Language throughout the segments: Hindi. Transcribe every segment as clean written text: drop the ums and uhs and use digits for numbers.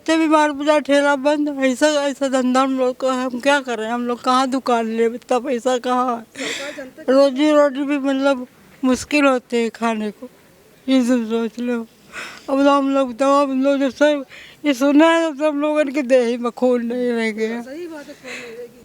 इतने बीमार पड़ा, ठेला बंद, ऐसा ऐसा धंधा हम लोग का है, हम क्या करें, हम लोग कहाँ दुकान ले, इतना पैसा कहाँ है, रोजी रोटी भी मतलब मुश्किल होती है खाने को, ये सब सोच लो। अब तो हम लोग जब सब ये सुना है, तब हम लोगों के देह में खून नहीं रह गया।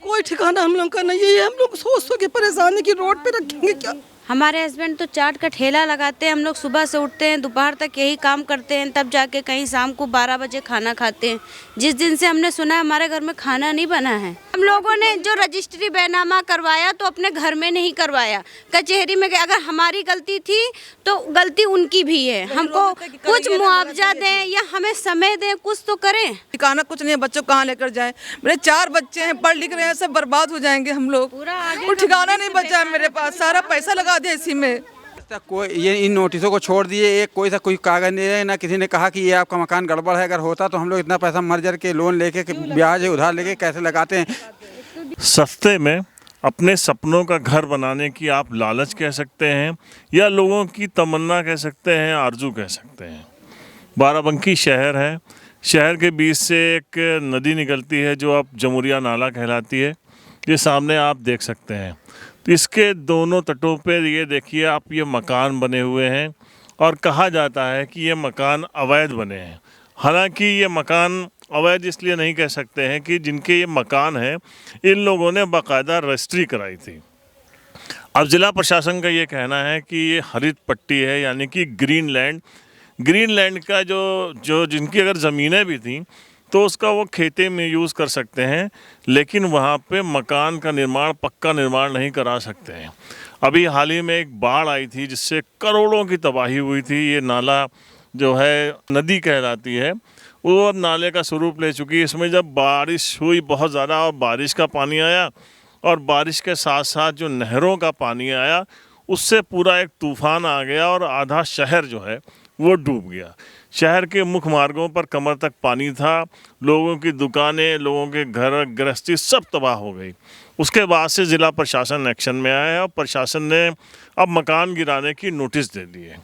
कोई ठिकाना हम लोग का नहीं है, हम लोग सोच के परेशान है कि रोड पे रखेंगे क्या। हमारे हस्बैंड तो चाट का ठेला लगाते हैं, हम लोग सुबह से उठते हैं दोपहर तक यही काम करते हैं, तब जाके कहीं शाम को 12 बजे खाना खाते हैं। जिस दिन से हमने सुना है हमारे घर में खाना नहीं बना है, हम लोगों ने जो रजिस्ट्री बैनामा करवाया तो अपने घर में नहीं करवाया, कचहरी में गए। अगर हमारी गलती थी तो गलती उनकी भी है, हमको कुछ मुआवजा दें या हमें समय दें, कुछ तो करें। ठिकाना कुछ नहीं है, बच्चों को कहाँ लेकर जाए, मेरे 4 बच्चे हैं, पढ़ लिख रहे हैं, सब बर्बाद हो जाएंगे हम लोग, कोई ठिकाना नहीं बचा है मेरे पास, सारा पैसा लगा दिया इसी में। कोई ये इन नोटिसों को छोड़ दिए, एक कोई कागज नहीं है, ना किसी ने कहा कि ये आपका मकान गड़बड़ है। अगर होता तो हम लोग इतना पैसा मर्जर के लोन लेके ब्याज उधार लेके कैसे लगाते हैं। सस्ते में अपने सपनों का घर बनाने की आप लालच कह सकते हैं या लोगों की तमन्ना कह सकते हैं, आरजू कह सकते हैं। बाराबंकी शहर है, शहर के बीच से एक नदी निकलती है जो अब जमुरिया नाला कहलाती है, ये सामने आप देख सकते हैं। तो इसके दोनों तटों पे ये देखिए आप, ये मकान बने हुए हैं और कहा जाता है कि ये मकान अवैध बने हैं। हालांकि ये मकान अवैध इसलिए नहीं कह सकते हैं कि जिनके ये मकान हैं इन लोगों ने बाकायदा रजिस्ट्री कराई थी। अब ज़िला प्रशासन का ये कहना है कि ये हरित पट्टी है, यानी कि ग्रीन लैंड का जो जिनकी अगर ज़मीनें भी थीं तो उसका वो खेती में यूज़ कर सकते हैं, लेकिन वहाँ पे मकान का निर्माण, पक्का निर्माण नहीं करा सकते हैं। अभी हाल ही में एक बाढ़ आई थी जिससे करोड़ों की तबाही हुई थी। ये नाला जो है नदी कहलाती है, वो अब नाले का स्वरूप ले चुकी है। इसमें जब बारिश हुई बहुत ज़्यादा और बारिश का पानी आया और बारिश के साथ साथ जो नहरों का पानी आया, उससे पूरा एक तूफ़ान आ गया और आधा शहर जो है वो डूब गया। शहर के मुख्य मार्गों पर कमर तक पानी था, लोगों की दुकानें, लोगों के घर गृहस्थी सब तबाह हो गई। उसके बाद से ज़िला प्रशासन एक्शन में आया है और प्रशासन ने अब मकान गिराने की नोटिस दे दी है।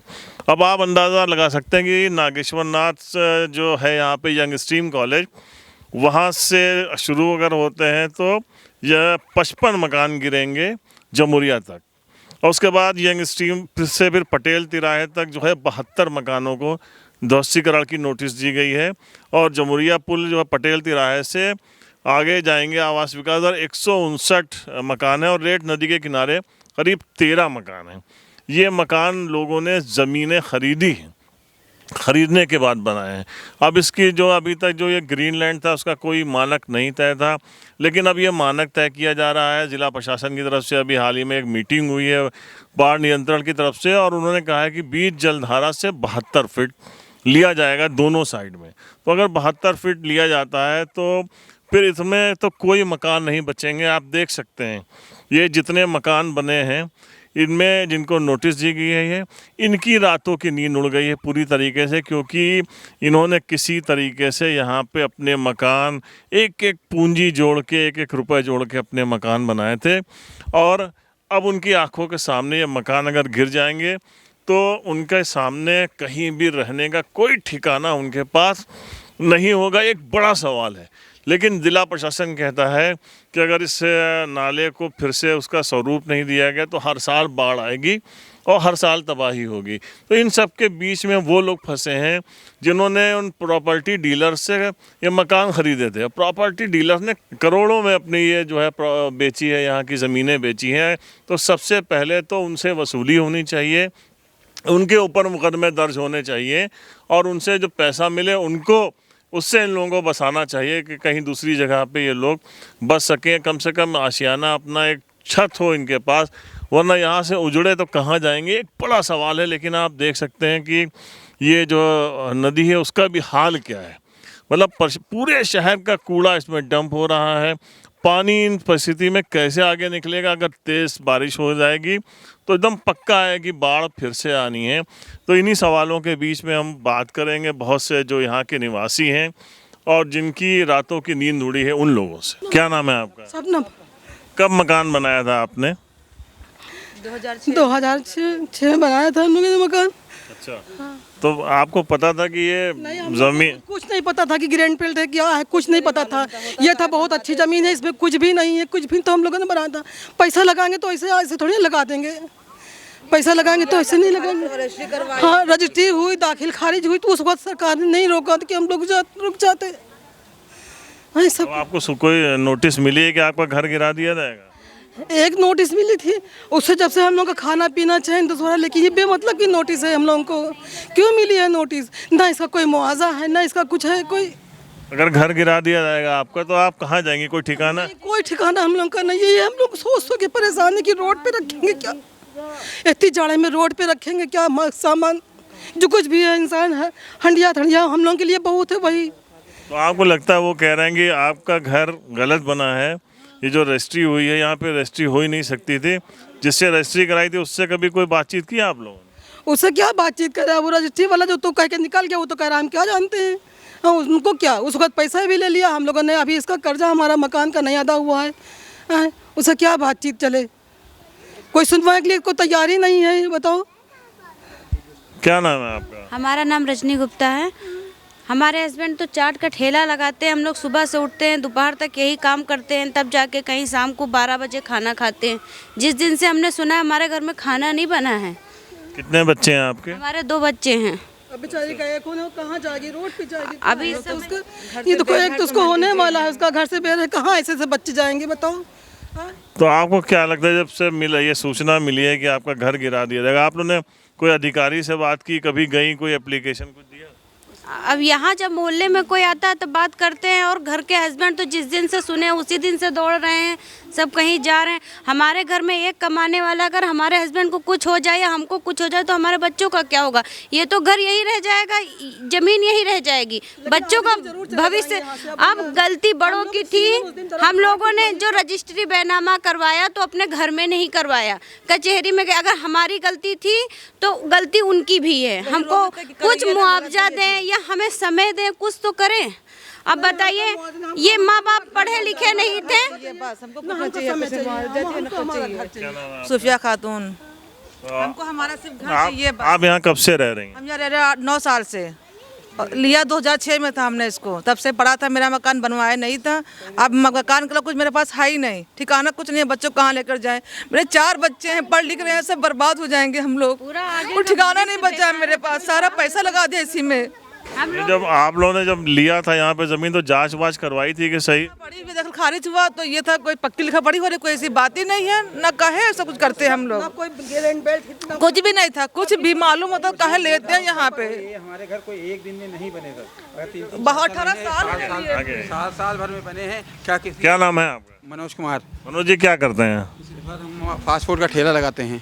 अब आप अंदाज़ा लगा सकते हैं कि नागेश्वर नाथ जो है यहाँ पे यंग स्ट्रीम कॉलेज, वहाँ से शुरू अगर होते हैं तो यह 55 मकान गिरेंगे जमुरिया तक, और उसके बाद यंग स्ट्रीम से फिर पटेल तिराहे तक जो है 72 मकानों को ध्वस्तीकरण की नोटिस दी गई है। और जमुरिया पुल जो है पटेल तिराहे से आगे जाएंगे आवास विकास और 159 मकान है और रेट नदी के किनारे करीब 13 मकान हैं। ये मकान लोगों ने ज़मीनें खरीदी हैं, खरीदने के बाद बनाए हैं। अब इसकी जो अभी तक जो ये ग्रीन लैंड था उसका कोई मानक नहीं तय था, लेकिन अब ये मानक तय किया जा रहा है। ज़िला प्रशासन की तरफ से अभी हाल ही में एक मीटिंग हुई है बाढ़ नियंत्रण की तरफ से, और उन्होंने कहा है कि बीच जलधारा से 72 फीट लिया जाएगा दोनों साइड में। तो अगर 72 फीट लिया जाता है तो फिर इसमें तो कोई मकान नहीं बचेंगे। आप देख सकते हैं ये जितने मकान बने हैं, इनमें जिनको नोटिस दी गई है इनकी रातों की नींद उड़ गई है पूरी तरीके से, क्योंकि इन्होंने किसी तरीके से यहाँ पे अपने मकान एक एक पूंजी जोड़ के, एक एक रुपए जोड़ के अपने मकान बनाए थे। और अब उनकी आंखों के सामने ये मकान अगर गिर जाएंगे तो उनके सामने कहीं भी रहने का कोई ठिकाना उनके पास नहीं होगा। एक बड़ा सवाल है, लेकिन ज़िला प्रशासन कहता है कि अगर इस नाले को फिर से उसका स्वरूप नहीं दिया गया तो हर साल बाढ़ आएगी और हर साल तबाही होगी। तो इन सब के बीच में वो लोग फंसे हैं जिन्होंने उन प्रॉपर्टी डीलर से ये मकान ख़रीदे थे। प्रॉपर्टी डीलर ने करोड़ों में अपनी ये जो है बेची है, यहाँ की ज़मीनें बेची हैं। तो सबसे पहले तो उनसे वसूली होनी चाहिए, उनके ऊपर मुकदमे दर्ज होने चाहिए और उनसे जो पैसा मिले उनको, उससे इन लोगों को बसाना चाहिए कि कहीं दूसरी जगह पे ये लोग बस सकें। कम से कम आशियाना अपना एक छत हो इनके पास, वरना यहाँ से उजड़े तो कहाँ जाएंगे, एक बड़ा सवाल है। लेकिन आप देख सकते हैं कि ये जो नदी है उसका भी हाल क्या है। मतलब पूरे शहर का कूड़ा इसमें डंप हो रहा है। पानी इन परिस्थिति में कैसे आगे निकलेगा? अगर तेज़ बारिश हो जाएगी तो एकदम पक्का है कि बाढ़ फिर से आनी है। तो इन्हीं सवालों के बीच में हम बात करेंगे बहुत से जो यहाँ के निवासी हैं और जिनकी रातों की नींद उड़ी है उन लोगों से। क्या नाम है आपका? सपना। कब मकान बनाया था आपने? 2006 में बनाया था हम लोगों ने मकान। अच्छा, तो आपको पता था कि ये जमीन? कुछ नहीं पता था कि ग्रैंड है क्या है, कुछ नहीं पता था। ये था बहुत अच्छी ज़मीन है, इसमें कुछ भी नहीं है, कुछ भी। तो हम लोगों ने बनाया था। पैसा लगाएंगे तो ऐसे ऐसे थोड़ी लगा देंगे, पैसा लगाएंगे तो ऐसे नहीं लगाएंगे। हाँ, रजिस्ट्री हुई, दाखिल खारिज हुई, तो उस वक्त सरकार ने नहीं रोका कि हम लोग रुक जाते। हाँ, सब तो आपको कोई नोटिस मिली है कि आपका घर गिरा दिया जाएगा? एक नोटिस मिली थी, उससे जब से हम लोग का खाना पीना चैन तो थोड़ा, लेकिन ये बेमतलब की नोटिस है। हम लोगों को क्यों मिली है नोटिस? ना इसका कोई मुआवजा है, ना इसका कुछ है कोई। अगर घर गिरा दिया जाएगा आपका तो आप कहाँ जाएंगे? कोई ठिकाना? कोई ठिकाना हम लोग का नहीं है। हम लोग सोच के परेशान है कि रोड पे रखेंगे क्या, इतनी जाड़े में रोड पे रखेंगे क्या सामान, जो कुछ भी है इंसान है, हंडिया थंडिया हम लोगों के लिए बहुत है वही। तो आपको लगता है वो कह रहे हैं कि आपका घर गलत बना है, ये जो रजिस्ट्री हुई है यहाँ पे रजिस्ट्री हो ही नहीं सकती थी, जिससे रजिस्ट्री कराई थी उससे कभी कोई बातचीत की आप लोगों ने? उससे क्या बातचीत कर रहा है वो रजिस्ट्री वाला, जो तो कह के निकल गया, वो तो कह रहा है हम क्या जानते हैं। हाँ, उनको क्या, उस वक्त पैसा भी ले लिया हम लोगों ने, अभी इसका कर्जा हमारा मकान का नहीं अदा हुआ है। हाँ, उससे क्या बातचीत चले, कोई सुनवाई के लिए कोई तैयारी नहीं है। बताओ क्या नाम है आपका? हमारा नाम रजनी गुप्ता है। हमारे हस्बैंड तो चाट का ठेला लगाते हैं। हम लोग सुबह से उठते हैं, दोपहर तक यही काम करते हैं, तब जाके कहीं शाम को 12 बजे खाना खाते हैं। जिस दिन से हमने सुना है हमारे घर में खाना नहीं बना है। कितने बच्चे हैं आपके? हमारे 2 बच्चे हैं। अब बेचारी का एक होने कहाँ जाएगी, रोड पे जाएगी। अभी तो उसका ये तो कोई एक तो उसको होने वाला है, उसका घर से बेर कहाँ ऐसे से बच्चे जाएंगे बताओ। हाँ? तो आपको क्या लगता है जब से मिला ये सूचना मिली है कि आपका घर गिरा दिया जाएगा, आप लोगों ने कोई अधिकारी से बात की, कभी गई, कोई एप्लीकेशन कुछ दिया? अब यहाँ जब मोहल्ले में कोई आता है तो बात करते हैं, और घर के हस्बैंड तो जिस दिन से सुने उसी दिन से दौड़ रहे हैं, सब कहीं जा रहे हैं। हमारे घर में एक कमाने वाला, अगर हमारे हस्बैंड को कुछ हो जाए या हमको कुछ हो जाए तो हमारे बच्चों का क्या होगा? ये तो घर यही रह जाएगा, जमीन यही रह जाएगी, बच्चों का भविष्य। अब गलती बड़ों की थी, हम लोगों ने जो रजिस्ट्री बैनामा करवाया तो अपने घर में नहीं करवाया, कचहरी में गए। अगर हमारी गलती थी तो गलती उनकी भी है। हमको कुछ मुआवजा दें या हमें समय दें, कुछ तो करें। अब बताइए, ये माँ बाप पढ़े लिखे नहीं थे। सुफिया खातून, हमको हमारा सिर्फ घर चाहिए। आप यहाँ कब से रह रही हैं? हम यहाँ रह रहे 9 साल से, और लिया 2006 में था हमने इसको, तब से पड़ा था। मेरा मकान बनवाया नहीं था, अब मकान का कुछ मेरे पास है ही नहीं, ठिकाना कुछ नहीं है। बच्चों कहाँ लेकर जाए? मेरे 4 बच्चे हैं, पढ़ लिख रहे हैं, सब बर्बाद हो जाएंगे हम लोग। कुछ ठिकाना नहीं बचा है मेरे पास, सारा पैसा लगा दिया इसी में। ये जब आप लोगों ने जब लिया था यहाँ पे जमीन तो जांच वाच करवाई थी कि सही? बड़ी भी दखल खारिज हुआ तो ये था, कोई पक्की लिखा पड़ी हो रही, कोई ऐसी बात ही नहीं है, ना कहे ऐसा कुछ करते हैं हम लोग। कुछ भी नहीं था, कुछ भी मालूम होता कहे लेते हैं यहाँ पे। हमारे घर कोई एक दिन में नहीं बनेगा, बहुत 18 साल आगे 7 साल भर में बने हैं। क्या नाम है आपका? मनोज कुमार। मनोज जी क्या करते हैं? हम फास्ट फूड का ठेला लगाते हैं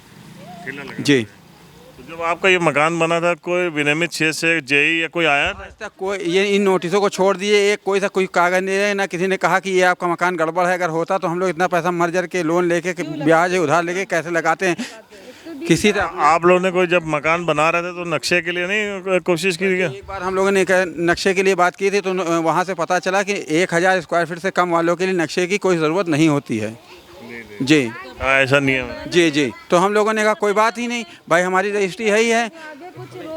जी। तो जब आपका ये मकान बना था कोई विनियमित क्षेत्र से जेई या कोई आया था? आज तक कोई ये इन नोटिसों को छोड़ दिए, एक कोई कागज नहीं है, ना किसी ने कहा कि ये आपका मकान गड़बड़ है। अगर होता तो हम लोग इतना पैसा मर्जर के लोन लेके ब्याज उधार लेके कैसे लगाते हैं किसी तरह। आप लोगों ने कोई जब मकान बना रहे थे तो नक्शे के लिए नहीं कोशिश की थी? एक बार हम लोगों ने नक्शे के लिए बात की थी, तो वहाँ से पता चला कि 1000 स्क्वायर फीट से कम वालों के लिए नक्शे की कोई ज़रूरत नहीं होती है जी। ऐसा नियम है जी जी। तो हम लोगों ने कहा कोई बात ही नहीं भाई, हमारी रजिस्ट्री है ही है,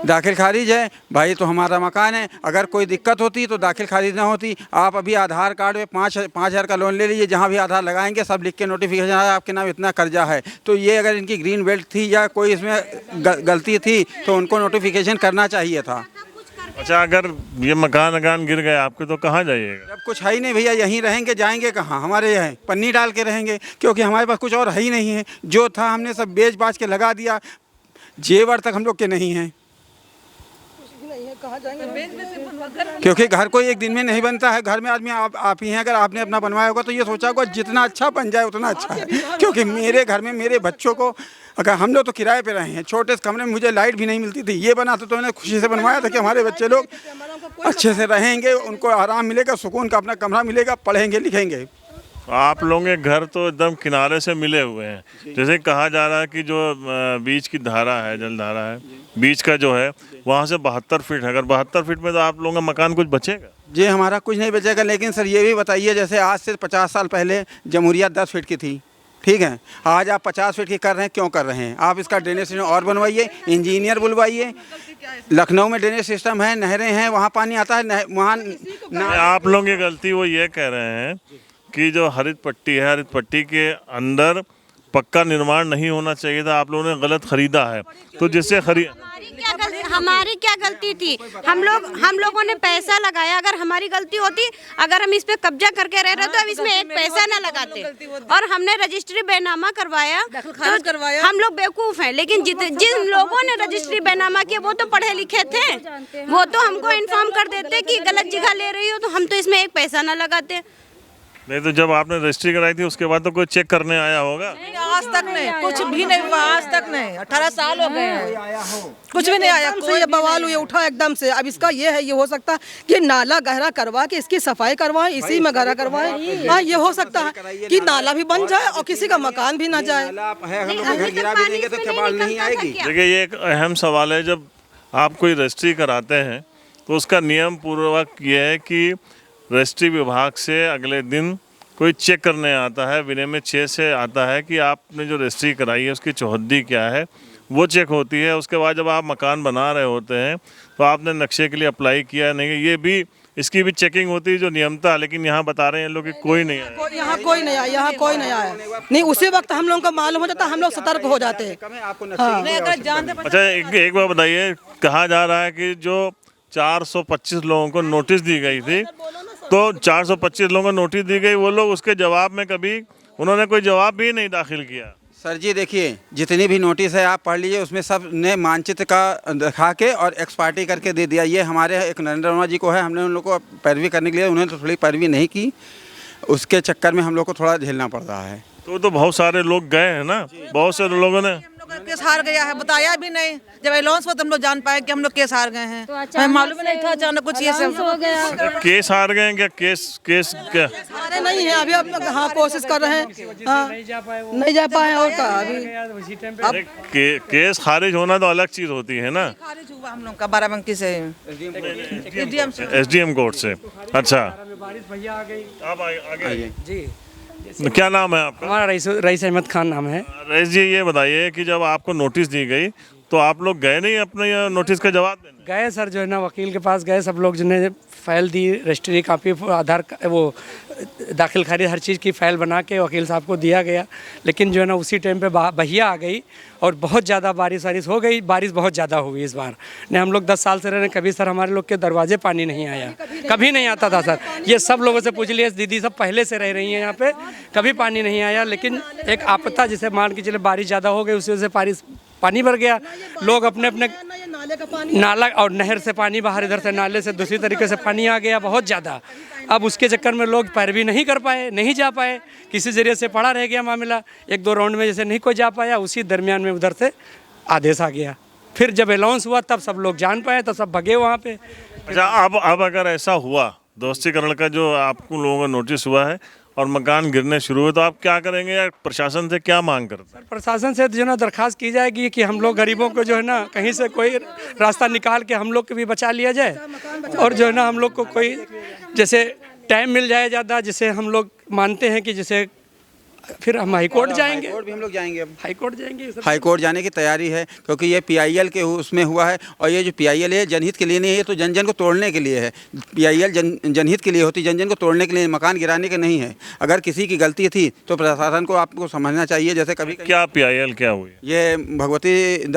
दाखिल खारिज है भाई, तो हमारा मकान है। अगर कोई दिक्कत होती तो दाखिल खारिज ना होती। आप अभी आधार कार्ड में 5,000 का लोन ले लीजिए, जहाँ भी आधार लगाएंगे सब लिख के नोटिफिकेशन आया आपके नाम इतना कर्जा है। तो ये अगर इनकी ग्रीन बेल्ट थी या कोई इसमें गलती थी तो उनको नोटिफिकेशन करना चाहिए था। अच्छा, अगर ये मकान गिर गए आपके तो कहाँ जाइएगा? जब कुछ है ही नहीं भैया, यहीं रहेंगे, जाएंगे कहाँ? हमारे यहाँ पन्नी डाल के रहेंगे, क्योंकि हमारे पास कुछ और है ही नहीं है। जो था हमने सब बेच बाच के लगा दिया, जेवर तक हम लोग के नहीं हैं, क्योंकि घर कोई एक दिन में नहीं बनता है। घर में आदमी आप ही हैं, अगर आपने अपना बनवाया होगा तो ये सोचा होगा जितना अच्छा बन जाए उतना अच्छा है। क्योंकि मेरे घर में मेरे बच्चों को, अगर हम लोग तो किराए पे रहे हैं, छोटे से कमरे में मुझे लाइट भी नहीं मिलती थी, ये बना तो मैंने खुशी से बनवाया था कि हमारे बच्चे लोग अच्छे से रहेंगे, उनको आराम मिलेगा, सुकून का अपना कमरा मिलेगा, पढ़ेंगे लिखेंगे। आप लोगों के घर तो एकदम किनारे से मिले हुए हैं। जैसे कहा जा रहा है कि जो बीच की धारा है, जल धारा है, बीच का जो है वहाँ से 72 फीट है। अगर 72 फीट में तो आप लोगों का मकान कुछ बचेगा? जी हमारा कुछ नहीं बचेगा, लेकिन सर ये भी बताइए, जैसे आज से 50 साल पहले जमहूरियत 10 फीट की थी, ठीक है, आज आप 50 फीट की कर रहे हैं, क्यों कर रहे हैं? आप इसका ड्रेनेज सिस्टम और बनवाइए, इंजीनियर बुलवाइए। लखनऊ में ड्रेनेज सिस्टम है, नहरें हैं, वहाँ पानी आता है, वहाँ आप लोगों की गलती वो ये कह रहे हैं कि जो हरित पट्टी है, हरित पट्टी के अंदर पक्का निर्माण नहीं होना चाहिए था, आप लोगों ने गलत खरीदा है। तो जिससे हमारी क्या गलती थी? हम लोगों ने पैसा लगाया। अगर हमारी गलती होती, अगर हम इस पे कब्जा करके रह रहे तो अब इसमें एक पैसा ना लगाते। और हमने रजिस्ट्री बेनामा करवाया तो हम लोग बेवकूफ हैं। लेकिन जिन लोगों ने रजिस्ट्री बेनामा किया वो तो पढ़े लिखे थे, वो तो हमको इन्फॉर्म कर देते कि गलत जगह ले रही हो, तो हम तो इसमें एक पैसा ना लगाते। नहीं तो जब आपने रजिस्ट्री कराई थी उसके बाद तो कोई चेक करने आया होगा? आज तक नहीं, कुछ भी नहीं हुआ, आज तक नहीं। 18 साल हो गए हैं, कुछ भी नहीं आया। कोई ये बवाल हुए उठा एकदम से। अब इसका ये है, ये हो सकता है कि नाला गहरा करवा के इसकी सफाई करवाएं, इसी में गहरा करवाएं। हाँ, ये हो सकता है कि नाला भी बन जाए और किसी का मकान भी ना जाए। देखिए, ये एक अहम सवाल है। जब आप कोई रजिस्ट्री कराते हैं तो उसका नियम पूर्वक ये है कि रजिस्ट्री विभाग से अगले दिन कोई चेक करने आता है, विनियमित 6 से आता है कि आपने जो रजिस्ट्री कराई है उसकी चौहद्दी क्या है, वो चेक होती है। उसके बाद जब आप मकान बना रहे होते हैं तो आपने नक्शे के लिए अप्लाई किया नहीं, ये भी इसकी भी चेकिंग होती है जो नियमता। लेकिन यहाँ बता रहे हैं लोग कि कोई नहीं आया, यहाँ कोई नहीं आया, यहाँ कोई नहीं आया। नहीं, उसी वक्त हम लोगों को मालूम हो जाता, हम लोग सतर्क हो जाते हैं। अच्छा, एक बार बताइए, कहा जा रहा है कि जो 425 लोगों को नोटिस दी गई थी, तो 425 लोगों को नोटिस दी गई, वो लोग उसके जवाब में कभी उन्होंने कोई जवाब भी नहीं दाखिल किया। सर जी देखिए, जितनी भी नोटिस है आप पढ़ लीजिए, उसमें सब ने मानचित्र का दिखा के और एक्सपार्टी करके दे दिया। ये हमारे एक नरेंद्र वर्मा जी को है, हमने उन लोग को पैरवी करने के लिए, उन्होंने तो थोड़ी पैरवी नहीं की, उसके चक्कर में हम लोग को थोड़ा झेलना पड़ रहा है। तो बहुत सारे लोग गए हैं ना, बहुत से लोगों ने केस हार गया है, बताया भी नहीं। जब अनाउंस हुआ तो हम लोग जान पाए कि हम लोग केस हार गए हैं, हमें मालूम ही नहीं था अचानक कुछ ये सब। केस हार गए हैं क्या? केस क्या हारे नहीं है अभी, अब हाँ कोशिश कर रहे हैं। हाँ, नहीं जा पाए और क्या अभी। केस खारिज होना तो अलग चीज होती है ना। खारिज हुआ हम लोग का बाराबंकी से, एसडीएम कोर्ट से। अच्छा, आप आगे जी। क्या नाम है आपका? हमारा रईस अहमद खान नाम है। रईस जी, ये बताइए कि जब आपको नोटिस दी गई तो आप लोग गए नहीं अपने नोटिस का जवाब देने? गए सर, जो है ना वकील के पास गए, सब लोग जिन्हें फाइल दी, रजिस्ट्री कापी, आधार वो दाखिल खारिज हर चीज़ की फ़ाइल बना के वकील साहब को दिया गया। लेकिन जो है ना उसी टाइम पे बहिया आ गई और बहुत ज़्यादा बारिश हो गई। बारिश बहुत ज़्यादा हो गई इस बार। नहीं, हम लोग 10 साल से रह रहे हैं, कभी सर हमारे लोग के दरवाजे पानी नहीं आया, कभी नहीं आता था सर। ये सब लोगों से पूछ लिए, दीदी सब पहले से रह रही हैं यहाँ पे, कभी पानी नहीं आया। लेकिन एक आपदा, जिसे मान के चले बारिश ज़्यादा हो गई, उसी वजह से पानी भर गया। लोग अपने अपने नाला और नहर से पानी बाहर, इधर से नाले से दूसरी तरीके से पानी आ गया बहुत ज़्यादा। अब उसके चक्कर में लोग पैरवी नहीं कर पाए, नहीं जा पाए, किसी जरिए से पड़ा रह गया मामला। 1-2 राउंड में जैसे नहीं कोई जा पाया, उसी दरमियान में उधर से आदेश आ गया। फिर जब अनाउंस हुआ तब सब लोग जान पाए, तब सब भगे वहाँ पे। अच्छा, अब अगर ऐसा हुआ, दोस्तीकरण का जो आपको लोगों को नोटिस हुआ है और मकान गिरने शुरू हुए, तो आप क्या करेंगे या प्रशासन से क्या मांग करते हैं? प्रशासन से जो है ना दरख्वास्त की जाएगी कि हम लोग गरीबों को जो है ना कहीं से कोई रास्ता निकाल के हम लोग को भी बचा लिया जाए, और जो है ना हम लोग को कोई जैसे टाइम मिल जाए ज़्यादा, जिसे हम लोग मानते हैं कि जैसे फिर हम हाई कोर्ट जाएंगे। हाई कोर्ट भी हम लोग जाएंगे, अब हाई कोर्ट जाएंगे। हाई कोर्ट जाने की तैयारी है, क्योंकि ये पीआईएल के उसमें हुआ है। और ये जो पीआईएल है जनहित के लिए नहीं है, ये तो जन जन को तोड़ने के लिए है। पीआईएल जनहित के लिए होती, जन जन को तोड़ने के लिए, मकान गिराने के नहीं है। अगर किसी की गलती थी तो प्रशासन को आपको समझना चाहिए। जैसे कभी क्या पीआईएल क्या हुई? ये भगवती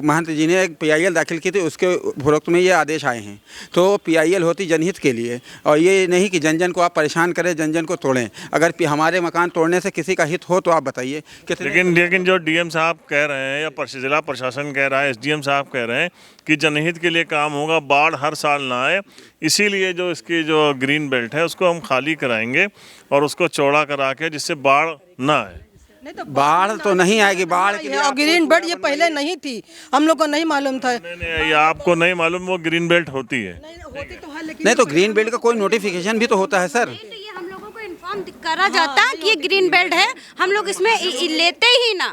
महंत जी ने एक पीआईएल दाखिल की थी, उसके उपरोक्त में ये आदेश आए हैं। तो पीआईएल होती जनहित के लिए, और ये नहीं कि जन जन को आप परेशान करें, जन जन को तोड़ें। अगर हमारे मकान तोड़ने से किसी का हित हो तो आप बताइए। लेकिन जो डीएम साहब कह रहे हैं या जिला प्रशासन कह रहा है, एसडीएम साहब कह रहे हैं कि जनहित के लिए काम होगा, बाढ़ हर साल ना आए, इसीलिए जो इसकी जो ग्रीन बेल्ट है उसको हम खाली कराएंगे और उसको चौड़ा करा के, जिससे बाढ़ ना आए। बाढ़ तो नहीं आएगी, बाढ़ के लिए ग्रीन बेल्ट ये पहले नहीं थी, हम लोग को नहीं मालूम था। नहीं, ये आपको नहीं मालूम, वो ग्रीन बेल्ट होती है। नहीं तो ग्रीन बेल्ट का कोई नोटिफिकेशन भी तो होता है सर। इन्फॉर्म करा जाता कि ये ग्रीन बेल्ट है, हम लोग इसमें लेते ही ना,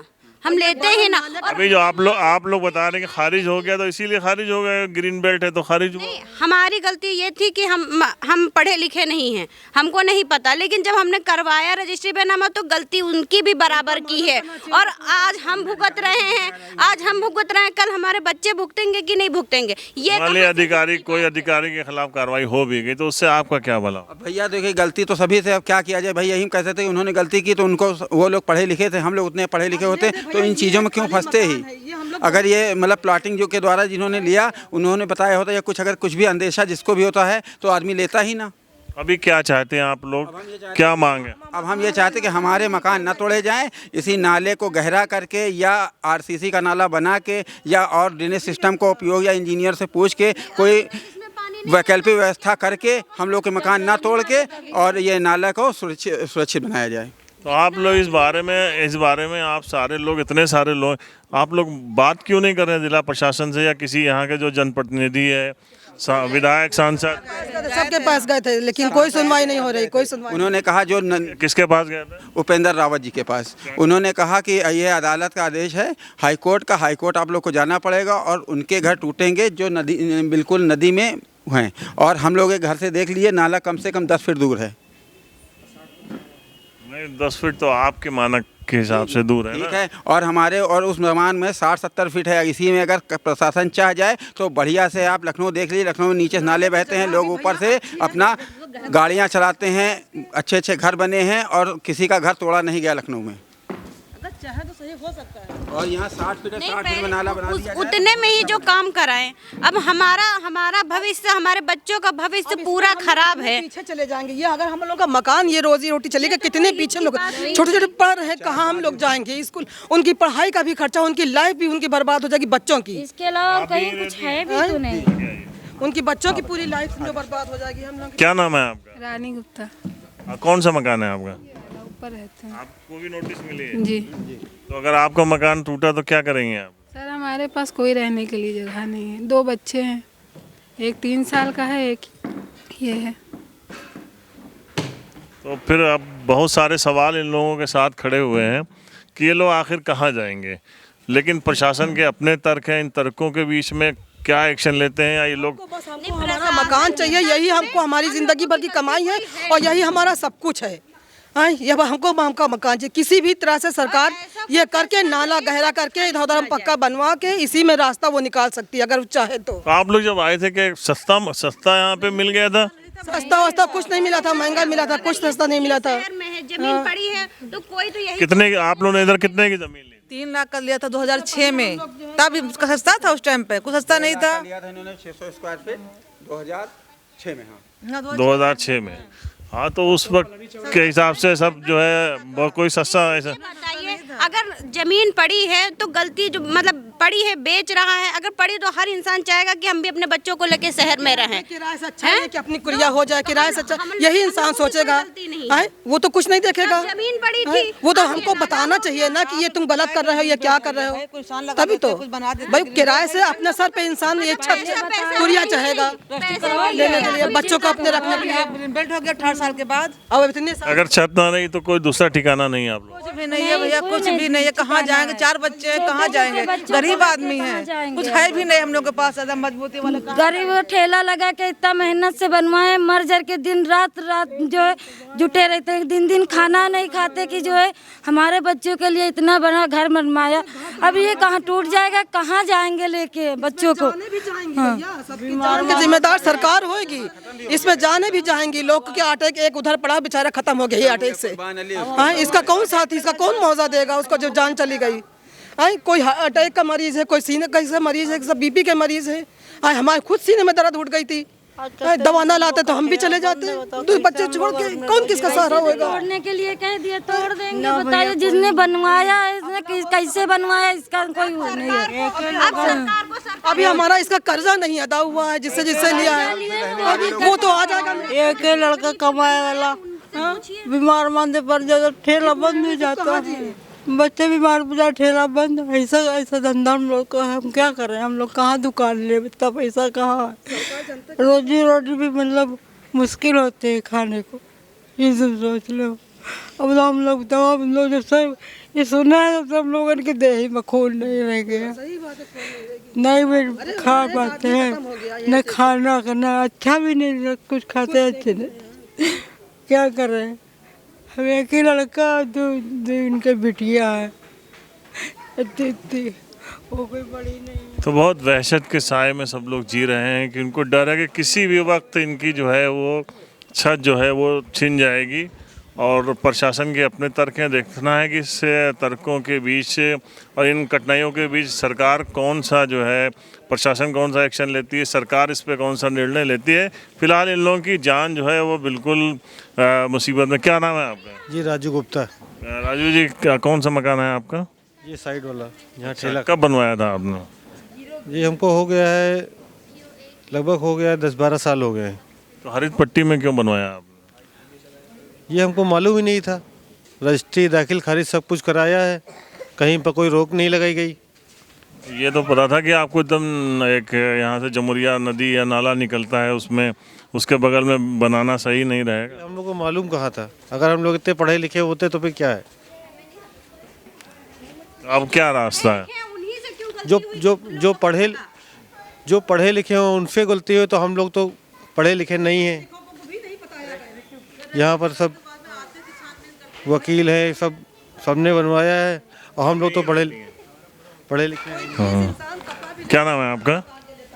हम लेते ही ना। और अभी जो आप लोग बता रहे हैं कि खारिज हो गया, तो इसीलिए खारिज हो गया, ग्रीन बेल्ट है तो खारिज हुआ। हमारी गलती ये थी कि हम पढ़े लिखे नहीं हैं, हमको नहीं पता, लेकिन जब हमने करवाया रजिस्ट्री पे नामा तो गलती उनकी भी बराबर की है। और आज हम भुगत रहे हैं, कल हमारे बच्चे भुगतेंगे कि नहीं भुगतेंगे, ये वाले अधिकारी, कोई अधिकारी के खिलाफ कार्रवाई हो भी गई तो उससे आपका क्या भला? अब भैया देखिए गलती तो सभी से, अब क्या किया जाए भाई, यही कहते थे कि उन्होंने गलती की तो उनको, वो लोग पढ़े लिखे थे, हम लोग उतने पढ़े लिखे होते तो इन चीज़ों में क्यों फंसते ही। अगर ये मतलब प्लॉटिंग जो के द्वारा जिन्होंने लिया उन्होंने बताया होता या कुछ, अगर कुछ भी अंदेशा जिसको भी होता है तो आदमी लेता ही ना। अभी क्या चाहते हैं आप लोग, क्या मांगे? अब हम ये चाहते कि हमारे मकान न तोड़े जाएं, इसी नाले को गहरा करके या आरसीसी का नाला बना के या और ड्रेनेज सिस्टम का उपयोग या इंजीनियर से पूछ के कोई वैकल्पिक व्यवस्था करके हम लोग के मकान ना तोड़ के और ये नाला को सुरक्षित बनाया जाए। तो आप लोग इस बारे में आप सारे लोग, इतने सारे लोग, आप लोग बात क्यों नहीं कर रहे हैं जिला प्रशासन से या किसी यहाँ के जो जनप्रतिनिधि है, विधायक, सांसद? सबके पास गए थे लेकिन कोई सुनवाई नहीं हो रही, कोई सुनवाई। उन्होंने कहा जो किसके पास गए थे? उपेंद्र रावत जी के पास। उन्होंने कहा कि ये अदालत का आदेश है, हाईकोर्ट का, हाईकोर्ट आप लोग को जाना पड़ेगा और उनके घर टूटेंगे जो नदी, बिल्कुल नदी में हैं। और हम लोग एक घर से देख लिए, नाला कम से कम 10 फीट दूर है। नहीं, 10 फीट तो आपके मानक के हिसाब से दूर है ठीक ना? है, और हमारे और उस निर्माण में 60-70 फीट है। इसी में अगर प्रशासन चाह जाए तो बढ़िया से आप लखनऊ देख लीजिए, लखनऊ में नीचे नाले बहते हैं, लोग ऊपर से अपना गाड़ियां चलाते हैं, अच्छे अच्छे घर बने हैं और किसी का घर तोड़ा नहीं गया लखनऊ में। चाहे तो सही हो सकता है। और यहाँ 60 फीट में नाला बना दिया जाए। उतने में ही जो काम कराएं। अब हमारा भविष्य, हमारे बच्चों का भविष्य पूरा खराब है। पीछे चले जाएंगे ये, अगर हम लोग का मकान, ये रोजी रोटी चलेगा, कितने पीछे लोग छोटे छोटे पढ़ रहे हैं, कहाँ हम लोग जाएंगे स्कूल, उनकी पढ़ाई का भी खर्चा, उनकी लाइफ भी उनकी बर्बाद हो जाएगी, बच्चों की। इसके अलावा कहीं कुछ है भी तो नहीं, उनकी बच्चों की पूरी लाइफ बर्बाद हो जाएगी। हम लोग क्या नाम है आपका? रानी गुप्ता, कौन सा मकान है आपका? ऊपर रहते हैं आपको भी नोटिस मिली है? जी। तो अगर आपका मकान टूटा तो क्या करेंगे आप? सर हमारे पास कोई रहने के लिए जगह नहीं है, 2 बच्चे हैं, एक 3 साल का है, एक ये है। तो फिर अब बहुत सारे सवाल इन लोगों के साथ खड़े हुए हैं कि ये लोग आखिर कहाँ जाएंगे, लेकिन प्रशासन के अपने तर्क हैं। इन तर्कों के बीच में क्या एक्शन लेते हैं या ये लोग? हमारा मकान चाहिए, यही हमको हमारी जिंदगी भर की कमाई है और यही हमारा सब कुछ है। ये हमको हमका मकान चाहिए, किसी भी तरह से सरकार ये करके नाला गहरा करके इधर उधर हम पक्का बनवा के इसी में रास्ता वो निकाल सकती है अगर चाहे तो। आप लोग जब आए थे कि सस्ता यहाँ पे मिल गया था? सस्ता वस्ता कुछ नहीं मिला था, महंगा मिला था, कुछ सस्ता नहीं मिला था। जमीन पड़ी है तो कोई तो यही। कितने आप लोगों ने इधर कितने की जमीन ली? 3 लाख का लिया था 2006 में, तब सस्ता था, उस टाइम पे कुछ सस्ता नहीं था। लिया था इन्होंने 600 स्क्वायर फीट 2006 में। हाँ 2006 में। हाँ, तो उस वक्त के हिसाब से सब जो है कोई सस्ता ऐसा। बताइए, अगर जमीन पड़ी है तो गलती जो मतलब पड़ी है, बेच रहा है, अगर पड़ी तो हर इंसान चाहेगा कि हम भी अपने बच्चों को लेके शहर में रहें। किराए से अच्छा है कि अपनी कुरिया हो जाए, किराए से अच्छा यही इंसान सोचेगा। वो तो कुछ नहीं देखेगा, जमीन पड़ी थी, वो तो हमको बताना चाहिए ना कि ये तुम गलत कर रहे हो, ये क्या कर रहे हो, तभी तो भाई किराए से अपने सर पे इंसान ये छत कुरिया चाहेगा लेने के लिए, बच्चों को अपने रखने के लिए। बेल्ट हो गया 18 साल के बाद। अब इतने अगर छत ना रही तो कोई दूसरा ठिकाना नहीं है आप लोग? कुछ भी नहीं है भैया, कुछ भी नहीं है। कहाँ जाएंगे, 4 बच्चे हैं, कहाँ जाएंगे, गरीब आदमी हैं, कुछ है भी नहीं हम लोग के पास ऐसा मजबूती वाला। गरीब ठेला लगा के इतना मेहनत से बनवाए, मर जर के दिन रात जो है जुटे रहते हैं, दिन खाना नहीं खाते कि जो है हमारे बच्चों के लिए इतना बड़ा घर बनवाया, अब ये कहाँ टूट जाएगा, कहाँ जाएंगे लेके बच्चों को? जिम्मेदार सरकार होगी, इसमें जाने भी जाएंगी। लोग के अटैक एक उधर पड़ा बेचारा, खत्म हो गया ये अटैक से। हाँ, इसका कौन साथी, इसका कौन मुआवजा देगा उसको जो जान चली गई? कोई अटैक का मरीज है, कोई सीने का मरीज है, सब बीपी के मरीज है। हमारे खुद सीने में दर्द उठ गई थी, दवा ना लाते तो हम भी चले जाते। 2 बच्चे छोड़ के कौन किसका सहारा होगा? तोड़ने के लिए कह दिए, तोड़ देंगे। बताइए, जिसने बनवाया है इसने कैसे बनवाया, इसका कोई वो नहीं है। अभी हमारा इसका कर्जा नहीं अदा हुआ है, जिससे लिया है वो तो आ जाएगा। एक लड़का कमाए वाला बीमार मांदे पर जब ठेला बंद हो जाता है, बच्चे बीमार पड़ जाए, ठेला बंद, ऐसा धंधा हम लोग को, हम क्या करें, हम लोग कहाँ दुकान ले, इतना पैसा कहाँ है, रोजी रोटी भी मतलब मुश्किल होती है खाने को, ये सब सोच लो। अब तो हम लोग जब सब ये सुना है तो सब लोगों के देह में खून नहीं रह गया। नहीं भी खा पाते हैं, न खाना करना अच्छा भी नहीं, कुछ खाते अच्छे नहीं। क्या कर रहे हैं? हमें एक ही लड़का, दो इनके बिटिया है, इतनी वो कोई बड़ी नहीं। तो बहुत वहशत के साए में सब लोग जी रहे हैं कि उनको डर है कि किसी भी वक्त इनकी जो है वो छत जो है वो छिन जाएगी। और प्रशासन के अपने तर्क हैं, देखना है कि इस तर्कों के बीच और इन कठिनाइयों के बीच सरकार कौन सा जो है, प्रशासन कौन सा एक्शन लेती है, सरकार इस पे कौन सा निर्णय लेती है। फिलहाल इन लोगों की जान जो है वो बिल्कुल मुसीबत में। क्या नाम है आपका? जी राजू गुप्ता। राजू जी, कौन सा मकान है आपका? ये साइड वाला यहाँ ठेला। कब बनवाया था आपने? ये हमको हो गया है, लगभग हो गया है 10-12 साल हो गए हैं। तो हरित पट्टी में क्यों बनवाया आपने? ये हमको मालूम ही नहीं था। रजिस्ट्री, दाखिल खारिज सब कुछ कराया है, कहीं पर कोई रोक नहीं लगाई गई। ये तो पता था कि आपको एकदम एक यहाँ से जमुरिया नदी या नाला निकलता है, उसमें उसके बगल में बनाना सही नहीं रहेगा। हम लोग को मालूम कहाँ था? अगर हम लोग इतने पढ़े लिखे होते तो फिर क्या है? अब क्या रास्ता है? जो पढ़े लिखे हों उनसे गलती हो, तो हम लोग तो पढ़े लिखे नहीं हैं। यहाँ पर सब वकील हैं, सबने बनवाया है और हम लोग तो पढ़े लिखे हैं। क्या नाम है आपका?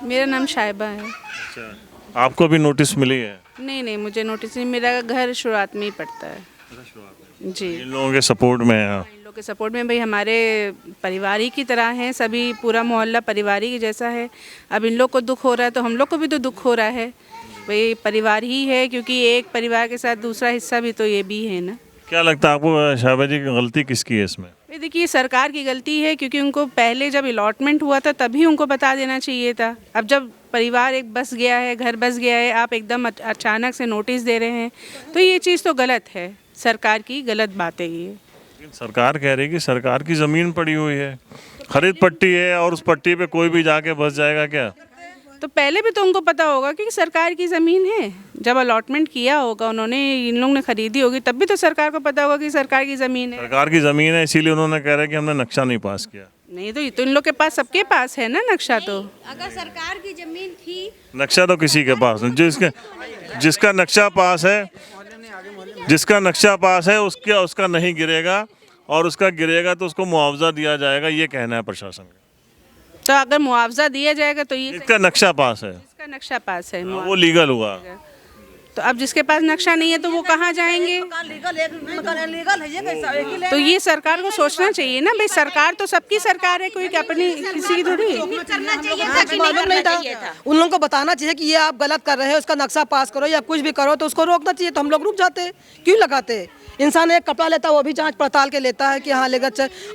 मेरा नाम शाइबा है। अच्छा, आपको भी नोटिस मिली है? नहीं, मुझे नोटिस नहीं, मेरा घर शुरुआत में ही पड़ता है जी। इन लोगों के सपोर्ट में है? इन लोगों के सपोर्ट में, भाई हमारे परिवार ही की तरह हैं सभी, पूरा मोहल्ला परिवार ही जैसा है। अब इन लोग को दुख हो रहा है तो हम लोग को भी तो दुख हो रहा है, भाई परिवार ही है, क्योंकि एक परिवार के साथ दूसरा हिस्सा भी तो ये भी है ना। क्या लगता है आपको शाहबा जी की गलती किसकी है इसमें? देखिए, सरकार की गलती है, क्योंकि उनको पहले जब अलॉटमेंट हुआ था तभी उनको बता देना चाहिए था। अब जब परिवार एक बस गया है, घर बस गया है, आप एकदम अचानक से नोटिस दे रहे हैं, तो ये चीज़ तो गलत है, सरकार की गलत बात है ये। सरकार कह रही है कि सरकार की ज़मीन पड़ी हुई है, हरित पट्टी है, और उस पट्टी पे कोई भी जाके बस जाएगा क्या? तो पहले भी तो उनको पता होगा कि सरकार की ज़मीन है, जब अलॉटमेंट किया होगा उन्होंने, इन लोगों ने खरीदी होगी, तब भी तो सरकार को पता होगा कि सरकार की ज़मीन है। सरकार की ज़मीन है, इसीलिए उन्होंने कह रहा है कि हमने नक्शा नहीं पास किया। नहीं तो ये तो इन लोग के पास, सबके पास है ना नक्शा। तो अगर सरकार की जमीन थी, नक्शा तो किसी के पास नहीं, जिसका नक्शा पास है उसका नहीं गिरेगा, और उसका गिरेगा तो उसको मुआवजा दिया जाएगा, ये कहना है प्रशासन का। तो अगर मुआवजा दिया जाएगा तो ये इसका नक्शा पास है, इसका नक्शा पास है, वो लीगल हुआ। तो अब जिसके पास नक्शा नहीं है तो वो कहाँ जाएंगे? तो ये सरकार को सोचना चाहिए ना, भाई सरकार तो सबकी सरकार है, कोई अपनी किसी की थोड़ी। मालूम नहीं था, उन लोगों को बताना चाहिए कि ये आप गलत कर रहे हो, उसका नक्शा पास करो या कुछ भी करो, तो उसको रोकना चाहिए। तो हम लोग रुक जाते, क्यों लगाते? इंसान एक कपड़ा लेता है, वो भी जांच पड़ताल के लेता है कि हाँ लेगा,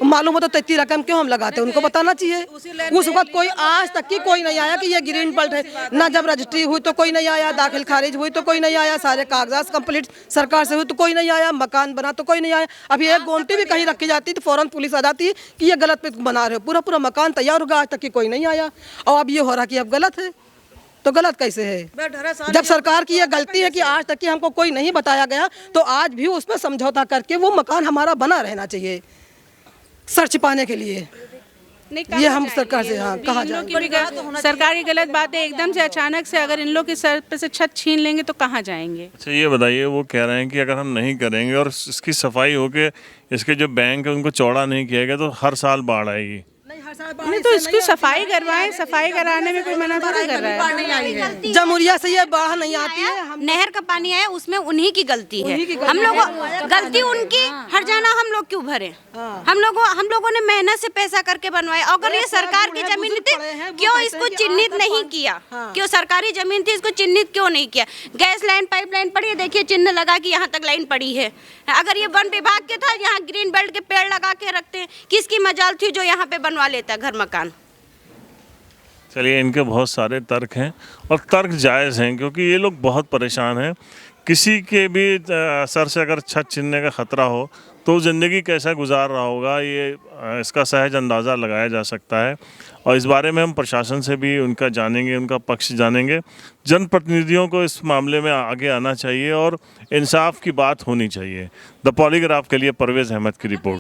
मालूम हो तो इतनी रकम क्यों हम लगाते हैं? उनको बताना चाहिए। उस वक्त कोई आज तक की कोई नहीं आया कि ये ग्रीन बेल्ट है ना, जब रजिस्ट्री हुई तो कोई नहीं आया, दाखिल खारिज हुई तो कोई नहीं आया, सारे कागजात कंप्लीट सरकार से हुई तो कोई नहीं आया, मकान बना तो कोई नहीं आया। अभी एक गोमती भी कहीं रखी जाती तो फौरन पुलिस आ जाती है कि ये गलत पे बना रहे हो, पूरा मकान तैयार होगा, आज तक की कोई नहीं आया। और अब ये हो रहा कि अब गलत है, तो गलत कैसे है? जब सरकार की ये गलती है कि आज तक कि हमको कोई नहीं बताया गया, तो आज भी उसमें समझौता करके वो मकान हमारा बना रहना चाहिए सर छिपाने के लिए। ये हम सरकार से हाँ कहा जाए, सरकार की गलत बात है, एकदम से अचानक से अगर इन लोग के सर पे से छत छीन लेंगे तो कहाँ जाएंगे? अच्छा ये बताइए, वो कह रहे हैं कि अगर हम नहीं करेंगे और इसकी सफाई होके इसके जो बैंक है उनको चौड़ा नहीं किया गया तो हर साल बाढ़ आएगी। नहीं तो इसकी सफाई करवाएं, सफाई कराने में कोई मना थोड़ी कर रहा है। जमुरिया से ये बाढ़ नहीं आती है, नहर का पानी आया उसमें उन्हीं की गलती है, हम लोग गलती उनकी, हर जाना हम लोग क्यों भरे? हम लोगों ने मेहनत से पैसा करके बनवाया। अगर ये सरकार की जमीन थी, क्यों इसको चिन्हित नहीं किया? क्यों सरकारी जमीन थी, इसको चिन्हित क्यों नहीं किया? गैस लाइन, पाइपलाइन पड़ी है, देखिए चिन्ह लगा कि यहाँ तक लाइन पड़ी है। अगर ये वन विभाग के था, यहाँ ग्रीन बेल्ट के पेड़ लगा के रखते हैं, किसकी मजाल थी जो यहाँ पे बनवा लेता घर मकान? चलिए, इनके बहुत सारे तर्क हैं और तर्क जायज़ हैं, क्योंकि ये लोग बहुत परेशान हैं किसी के भी सर से अगर छत छीनने का ख़तरा हो तो ज़िंदगी कैसा गुजार रहा होगा, ये इसका सहज अंदाज़ा लगाया जा सकता है। और इस बारे में हम प्रशासन से भी उनका जानेंगे, उनका पक्ष जानेंगे। जनप्रतिनिधियों को इस मामले में आगे आना चाहिए और इंसाफ की बात होनी चाहिए। द पॉलीग्राफ के लिए परवेज़ अहमद की रिपोर्ट।